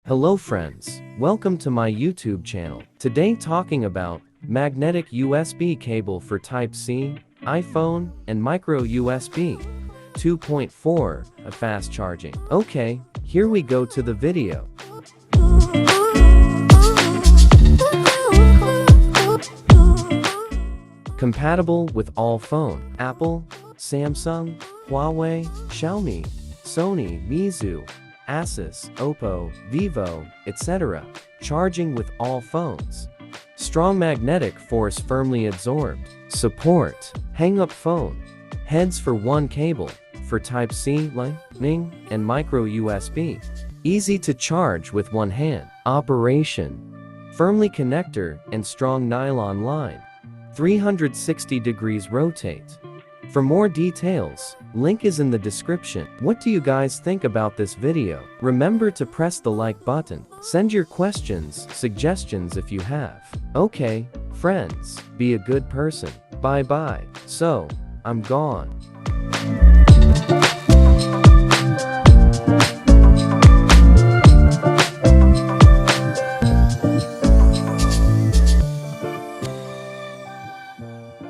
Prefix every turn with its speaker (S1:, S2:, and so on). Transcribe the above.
S1: Hello friends, welcome to my YouTube channel. Today talking about magnetic USB cable for Type-C, iPhone, and micro USB 2.4, a fast charging. Okay, here we go to the video. Compatible with all phone, Apple, Samsung, Huawei, Xiaomi, Sony, Mizu, Asus, Oppo, Vivo, etc. Charging with all phones. Strong magnetic force firmly absorbed. Support. Hang-up phone. Heads for one cable, for Type-C, Lightning, and micro USB. Easy to charge with one hand. Operation. Firmly connector and strong nylon line. 360 degrees rotate. For more details, link is in the description. What do you guys think about this video? Remember to press the like button. Send your questions, suggestions if you have. Okay, friends, be a good person. Bye bye. So, I'm gone.